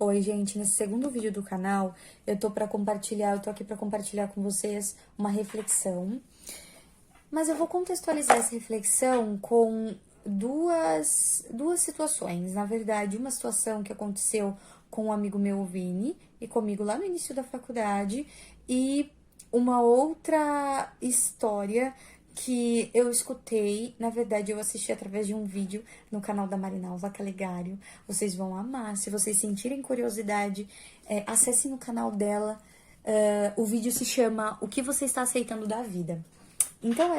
Oi, gente, nesse segundo vídeo do canal, eu tô aqui pra compartilhar com vocês uma reflexão. Mas eu vou contextualizar essa reflexão com duas situações. Na verdade, uma situação que aconteceu com um amigo meu, o Vini, e comigo lá no início da faculdade, e uma outra história que eu escutei, na verdade eu assisti através de um vídeo no canal da Marinalva Calegário. Vocês vão amar, se vocês sentirem curiosidade, acessem o canal dela. O vídeo se chama O que você está aceitando da vida. Então,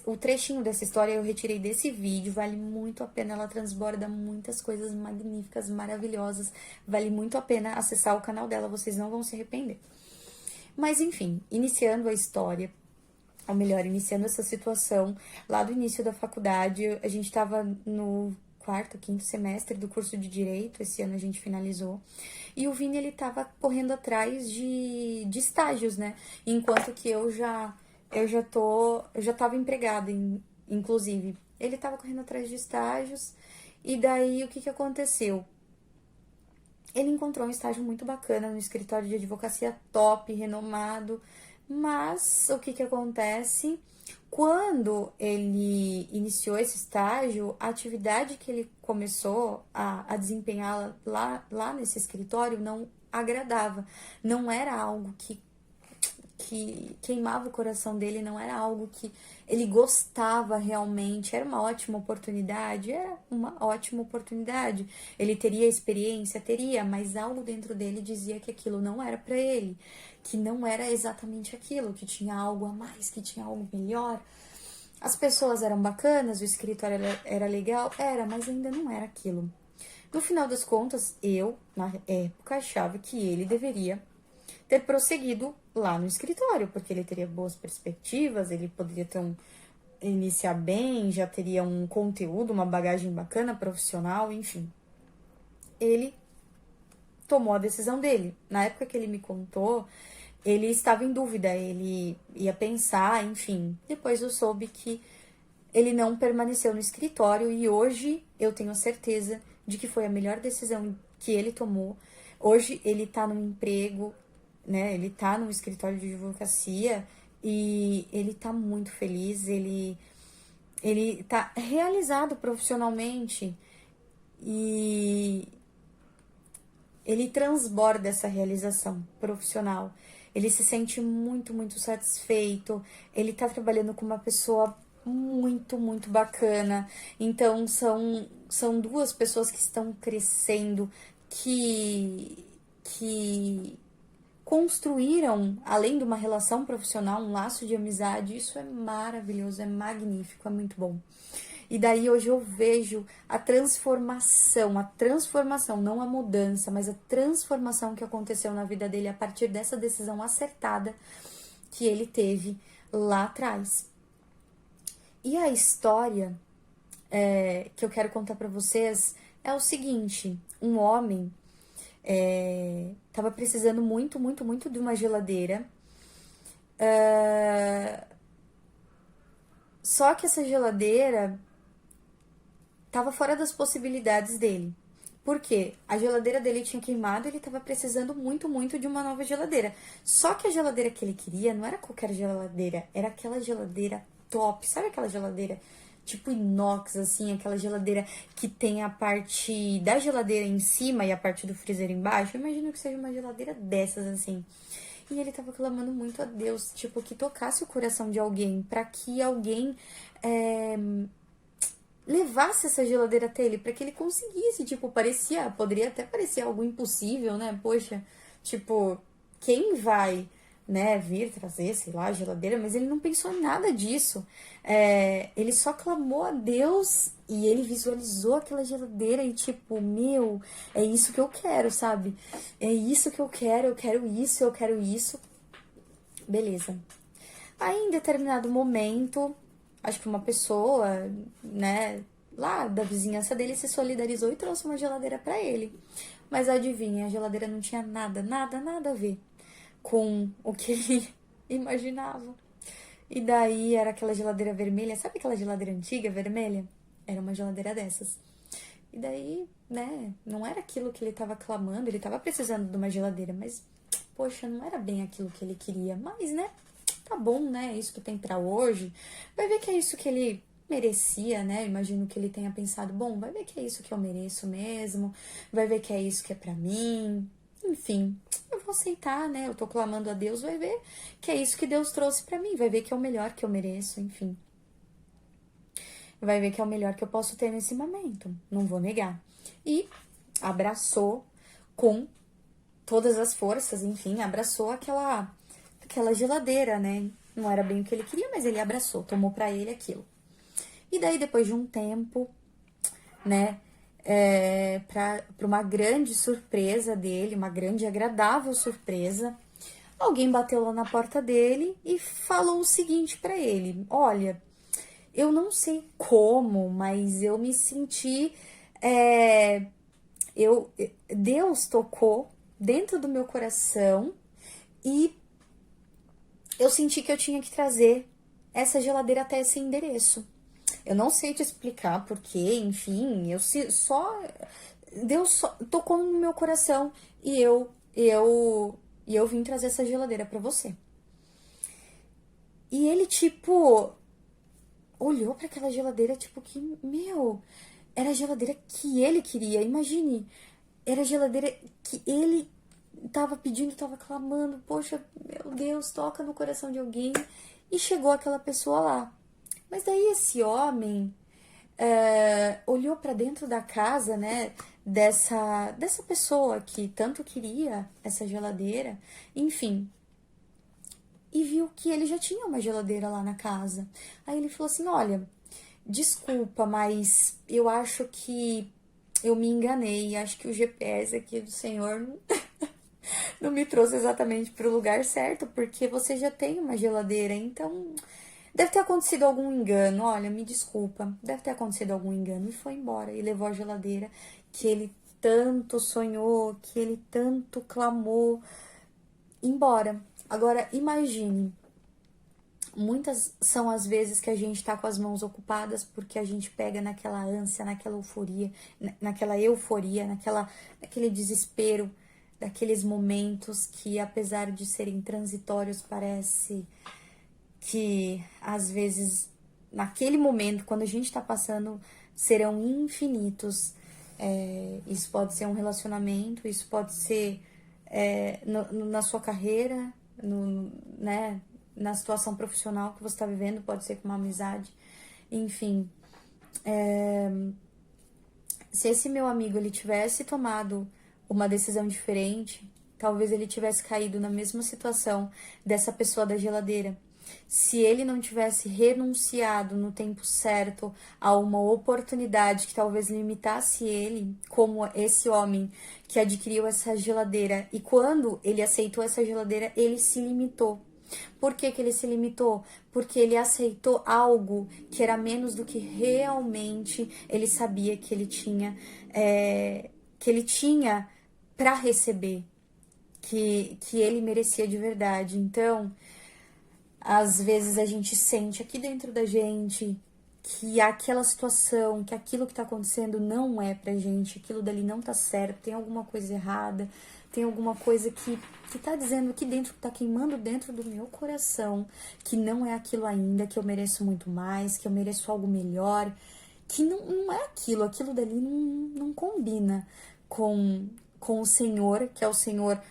o trechinho dessa história eu retirei desse vídeo, vale muito a pena, ela transborda muitas coisas magníficas, maravilhosas, vale muito a pena acessar o canal dela, vocês não vão se arrepender. Mas enfim, iniciando a história, ou melhor, iniciando essa situação, lá do início da faculdade, a gente estava no quarto, quinto semestre do curso de Direito, esse ano a gente finalizou, e o Vini, ele tava correndo atrás de estágios, né, enquanto que eu já tava empregada, inclusive. Ele tava correndo atrás de estágios, e daí o que aconteceu? Ele encontrou um estágio muito bacana no escritório de advocacia top, renomado, mas o que acontece? Quando ele iniciou esse estágio, a atividade que ele começou a desempenhar lá nesse escritório não agradava, não era algo que queimava o coração dele, não era algo que ele gostava realmente, era uma ótima oportunidade, ele teria experiência, teria, mas algo dentro dele dizia que aquilo não era para ele, que não era exatamente aquilo, que tinha algo a mais, que tinha algo melhor. As pessoas eram bacanas, o escritório era legal, mas ainda não era aquilo. No final das contas, eu, na época, achava que ele deveria ter prosseguido lá no escritório, porque ele teria boas perspectivas, ele poderia iniciar bem, já teria um conteúdo, uma bagagem bacana, profissional, enfim. Ele tomou a decisão dele. Na época que ele me contou, ele estava em dúvida, ele ia pensar, enfim. Depois eu soube que ele não permaneceu no escritório e hoje eu tenho certeza de que foi a melhor decisão que ele tomou. Hoje ele tá no emprego, né? Ele tá no escritório de advocacia e ele tá muito feliz, ele tá realizado profissionalmente e ele transborda essa realização profissional. Ele se sente muito, muito satisfeito. Ele tá trabalhando com uma pessoa muito, muito bacana. Então, são duas pessoas que estão crescendo, que construíram, além de uma relação profissional, um laço de amizade. Isso é maravilhoso, é magnífico, é muito bom. E daí hoje eu vejo a transformação, não a mudança, mas a transformação que aconteceu na vida dele a partir dessa decisão acertada que ele teve lá atrás. E a história que eu quero contar pra vocês é o seguinte: um homem tava precisando muito, muito, muito de uma geladeira. Só que essa geladeira tava fora das possibilidades dele. Por quê? A geladeira dele tinha queimado e ele tava precisando muito, muito de uma nova geladeira. Só que a geladeira que ele queria não era qualquer geladeira, era aquela geladeira top. Sabe aquela geladeira tipo inox, assim, aquela geladeira que tem a parte da geladeira em cima e a parte do freezer embaixo? Eu imagino que seja uma geladeira dessas, assim. E ele tava clamando muito a Deus, tipo, que tocasse o coração de alguém, pra que alguém levasse essa geladeira até ele, para que ele conseguisse, tipo, poderia até parecer algo impossível, né? Poxa, tipo, quem vai, né, vir trazer, sei lá, a geladeira, mas ele não pensou em nada disso. Ele só clamou a Deus e ele visualizou aquela geladeira e tipo, meu, é isso que eu quero, sabe? É isso que eu quero isso, eu quero isso. Beleza. Aí, em determinado momento, acho que uma pessoa, né, lá da vizinhança dele se solidarizou e trouxe uma geladeira pra ele. Mas adivinha, a geladeira não tinha nada, nada, nada a ver com o que ele imaginava. E daí era aquela geladeira vermelha, sabe aquela geladeira antiga, vermelha? Era uma geladeira dessas. E daí, né, não era aquilo que ele tava clamando, ele tava precisando de uma geladeira, mas, poxa, não era bem aquilo que ele queria. Mas, né, tá bom, né, é isso que tem pra hoje. Vai ver que é isso que ele merecia, né? Eu imagino que ele tenha pensado, bom, vai ver que é isso que eu mereço mesmo, vai ver que é isso que é pra mim. Enfim, eu vou aceitar, né? Eu tô clamando a Deus, vai ver que é isso que Deus trouxe pra mim, vai ver que é o melhor que eu mereço, enfim. Vai ver que é o melhor que eu posso ter nesse momento, não vou negar. E abraçou com todas as forças, enfim, abraçou aquela geladeira, né? Não era bem o que ele queria, mas ele abraçou, tomou pra ele aquilo. E daí, depois de um tempo, né, pra uma grande surpresa dele, uma grande e agradável surpresa, alguém bateu lá na porta dele e falou o seguinte pra ele: olha, eu não sei como, mas eu me senti. é, Deus tocou dentro do meu coração e eu senti que eu tinha que trazer essa geladeira até esse endereço. Eu não sei te explicar porquê, enfim, Deus só tocou no meu coração e eu vim trazer essa geladeira pra você. E ele, tipo, olhou para aquela geladeira, tipo, que, meu, era a geladeira que ele queria. Imagine, era a geladeira que ele tava pedindo, tava clamando, poxa, meu Deus, toca no coração de alguém. E chegou aquela pessoa lá. Mas daí esse homem olhou para dentro da casa, né, dessa pessoa que tanto queria essa geladeira, enfim, e viu que ele já tinha uma geladeira lá na casa. Aí ele falou assim: olha, desculpa, mas eu acho que eu me enganei. Acho que o GPS aqui do Senhor não me trouxe exatamente para o lugar certo, porque você já tem uma geladeira, então deve ter acontecido algum engano. Olha, me desculpa, deve ter acontecido algum engano. E foi embora e levou a geladeira que ele tanto sonhou, que ele tanto clamou, embora. Agora, imagine, muitas são as vezes que a gente tá com as mãos ocupadas porque a gente pega naquela ânsia, naquela euforia, naquele desespero, daqueles momentos que, apesar de serem transitórios, parece que às vezes, naquele momento, quando a gente tá passando, serão infinitos. Isso pode ser um relacionamento, isso pode ser na sua carreira, né, na situação profissional que você está vivendo, pode ser com uma amizade, enfim. Se esse meu amigo ele tivesse tomado uma decisão diferente, talvez ele tivesse caído na mesma situação dessa pessoa da geladeira. Se ele não tivesse renunciado no tempo certo a uma oportunidade que talvez limitasse ele, como esse homem que adquiriu essa geladeira, e quando ele aceitou essa geladeira, ele se limitou. Por que que ele se limitou? Porque ele aceitou algo que era menos do que realmente ele sabia que ele tinha para receber, que ele merecia de verdade. Então, às vezes a gente sente aqui dentro da gente que aquela situação, que aquilo que tá acontecendo não é pra gente, aquilo dali não tá certo, tem alguma coisa errada, tem alguma coisa que tá dizendo aqui dentro, que tá queimando dentro do meu coração, que não é aquilo ainda, que eu mereço muito mais, que eu mereço algo melhor, que não é aquilo dali não combina com o Senhor, que é o Senhor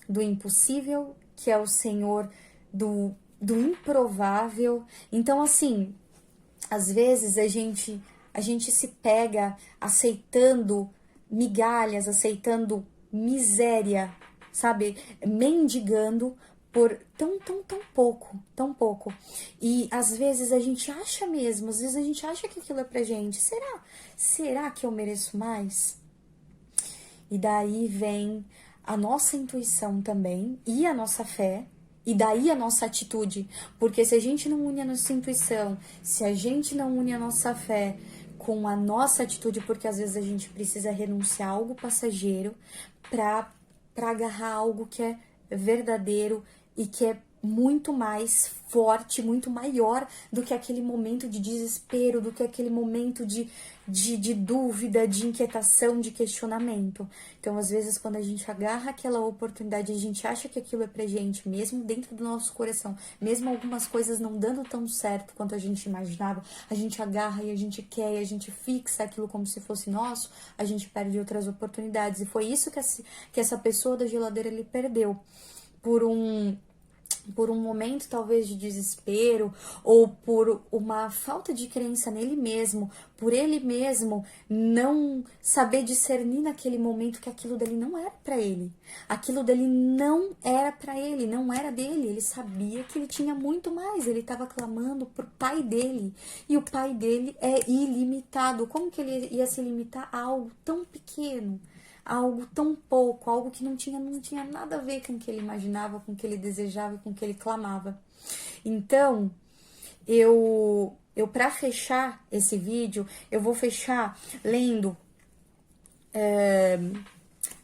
do impossível, que é o Senhor do improvável. Então, assim, às vezes a gente se pega aceitando migalhas, aceitando miséria, sabe? Mendigando por tão pouco, tão pouco. E às vezes a gente acha mesmo, às vezes a gente acha que aquilo é pra gente. Será que eu mereço mais? E daí vem a nossa intuição também e a nossa fé. E daí a nossa atitude, porque se a gente não une a nossa intuição, se a gente não une a nossa fé com a nossa atitude, porque às vezes a gente precisa renunciar a algo passageiro para agarrar algo que é verdadeiro e que é muito mais forte, muito maior do que aquele momento de desespero, do que aquele momento de dúvida, de inquietação, de questionamento. Então, às vezes, quando a gente agarra aquela oportunidade, a gente acha que aquilo é pra gente, mesmo dentro do nosso coração, mesmo algumas coisas não dando tão certo quanto a gente imaginava, a gente agarra e a gente quer, e a gente fixa aquilo como se fosse nosso, a gente perde outras oportunidades. E foi isso que essa pessoa da geladeira ele perdeu. Por um momento talvez de desespero, ou por uma falta de crença nele mesmo, por ele mesmo não saber discernir naquele momento que aquilo dele não era para ele. Aquilo dele não era para ele, não era dele. Ele sabia que ele tinha muito mais, ele estava clamando pro pai dele, e o pai dele é ilimitado. Como que ele ia se limitar a algo tão pequeno? Algo tão pouco, algo que não tinha nada a ver com o que ele imaginava, com o que ele desejava, com o que ele clamava. Então, eu para fechar esse vídeo, eu vou fechar lendo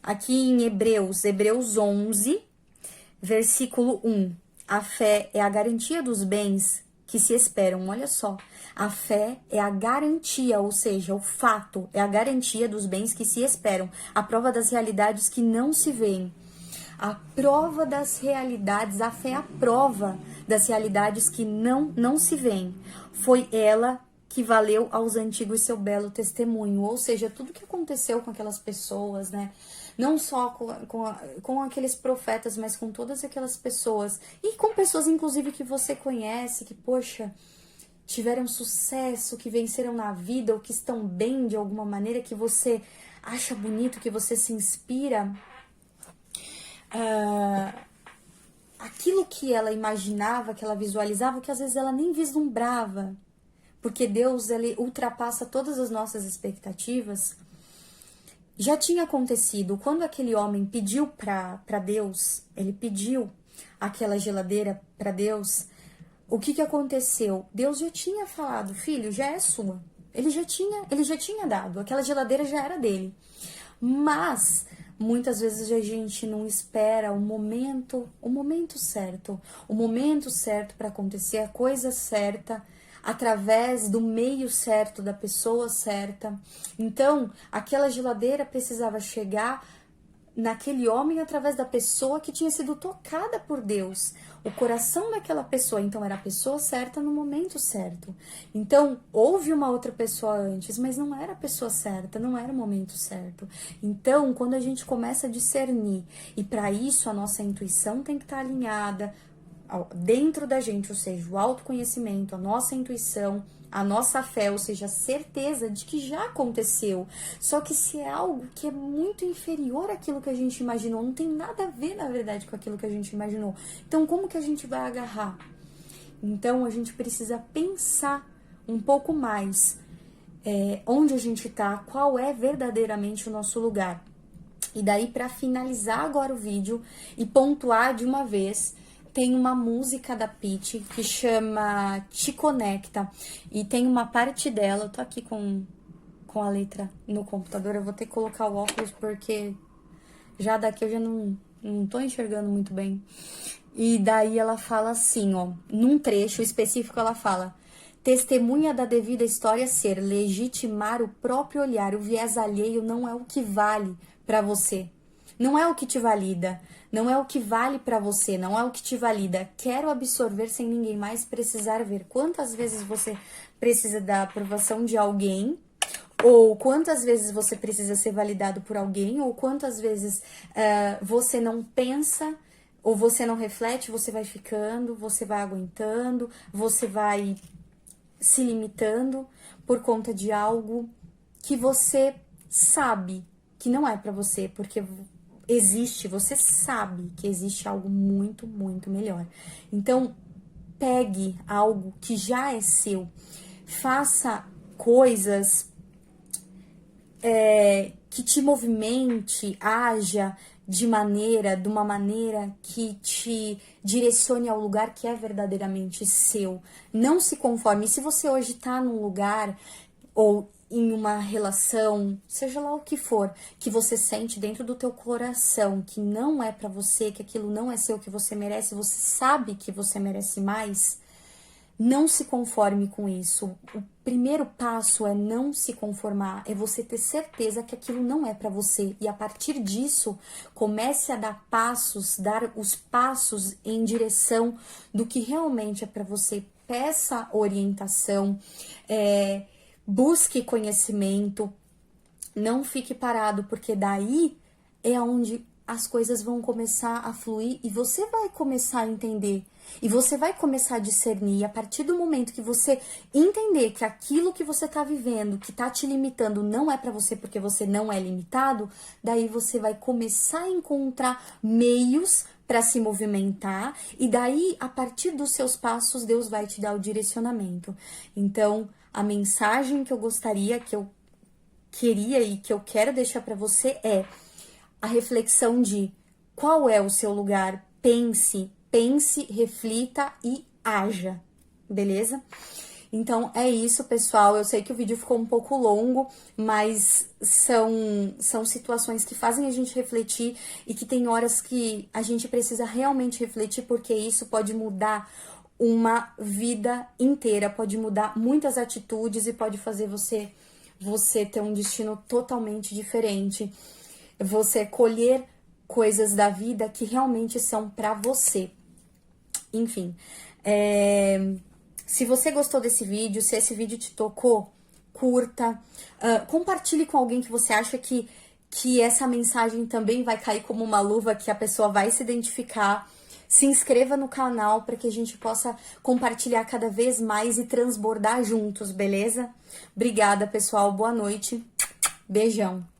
aqui em Hebreus 11, versículo 1. A fé é a garantia dos bens que se esperam. Olha só, a fé é a garantia, ou seja, o fato é a garantia dos bens que se esperam, a prova das realidades que não se veem. A prova das realidades, a fé é a prova das realidades que não se veem. Foi ela que valeu aos antigos seu belo testemunho, ou seja, tudo que aconteceu com aquelas pessoas, né? Não só com aqueles profetas, mas com todas aquelas pessoas, e com pessoas, inclusive, que você conhece, que, poxa, tiveram sucesso, que venceram na vida, ou que estão bem de alguma maneira, que você acha bonito, que você se inspira. Aquilo que ela imaginava, que ela visualizava, que às vezes ela nem vislumbrava, porque Deus, ele ultrapassa todas as nossas expectativas. Já tinha acontecido quando aquele homem pediu para Deus, ele pediu aquela geladeira para Deus. O que aconteceu? Deus já tinha falado, filho, já é sua. Ele já tinha dado, aquela geladeira já era dele. Mas muitas vezes a gente não espera o momento certo, o momento certo para acontecer, a coisa certa, através do meio certo, da pessoa certa. Então, aquela geladeira precisava chegar naquele homem através da pessoa que tinha sido tocada por Deus. O coração daquela pessoa, então, era a pessoa certa no momento certo. Então, houve uma outra pessoa antes, mas não era a pessoa certa, não era o momento certo. Então, quando a gente começa a discernir, e para isso a nossa intuição tem que estar alinhada dentro da gente, ou seja, o autoconhecimento, a nossa intuição, a nossa fé, ou seja, a certeza de que já aconteceu. Só que se é algo que é muito inferior àquilo que a gente imaginou, não tem nada a ver, na verdade, com aquilo que a gente imaginou. Então, como que a gente vai agarrar? Então, a gente precisa pensar um pouco mais onde a gente tá, qual é verdadeiramente o nosso lugar. E daí, para finalizar agora o vídeo e pontuar de uma vez, tem uma música da Pitty que chama Te Conecta, e tem uma parte dela, eu tô aqui com a letra no computador, eu vou ter que colocar o óculos porque já daqui eu já não tô enxergando muito bem. E daí ela fala assim, ó, num trecho específico ela fala: testemunha da devida história ser, legitimar o próprio olhar, o viés alheio não é o que vale pra você. Não é o que te valida, não é o que vale pra você, não é o que te valida. Quero absorver sem ninguém mais precisar ver. Quantas vezes você precisa da aprovação de alguém, ou quantas vezes você precisa ser validado por alguém, ou quantas vezes você não pensa, ou você não reflete, você vai ficando, você vai aguentando, você vai se limitando por conta de algo que você sabe que não é pra você, porque você sabe que existe algo muito, muito melhor. Então, pegue algo que já é seu, faça coisas que te movimente, haja de uma maneira que te direcione ao lugar que é verdadeiramente seu. Não se conforme. E se você hoje tá num lugar ou em uma relação, seja lá o que for, que você sente dentro do teu coração, que não é pra você, que aquilo não é seu, que você merece, você sabe que você merece mais, não se conforme com isso. O primeiro passo é não se conformar, é você ter certeza que aquilo não é pra você. E a partir disso, comece a dar os passos em direção do que realmente é pra você. Peça orientação, busque conhecimento, não fique parado, porque daí é onde as coisas vão começar a fluir e você vai começar a entender. E você vai começar a discernir. E a partir do momento que você entender que aquilo que você tá vivendo, que tá te limitando, não é pra você porque você não é limitado, daí você vai começar a encontrar meios para se movimentar, e daí, a partir dos seus passos, Deus vai te dar o direcionamento. Então, a mensagem que eu gostaria, que eu queria e que eu quero deixar para você é a reflexão de qual é o seu lugar. Pense, reflita e haja, beleza? Então é isso, pessoal. Eu sei que o vídeo ficou um pouco longo, mas são situações que fazem a gente refletir e que tem horas que a gente precisa realmente refletir, porque isso pode mudar uma vida inteira, pode mudar muitas atitudes e pode fazer você ter um destino totalmente diferente. Você colher coisas da vida que realmente são pra você. Enfim, se você gostou desse vídeo, se esse vídeo te tocou, curta, compartilhe com alguém que você acha que essa mensagem também vai cair como uma luva, que a pessoa vai se identificar. Se inscreva no canal para que a gente possa compartilhar cada vez mais e transbordar juntos, beleza? Obrigada, pessoal. Boa noite. Beijão.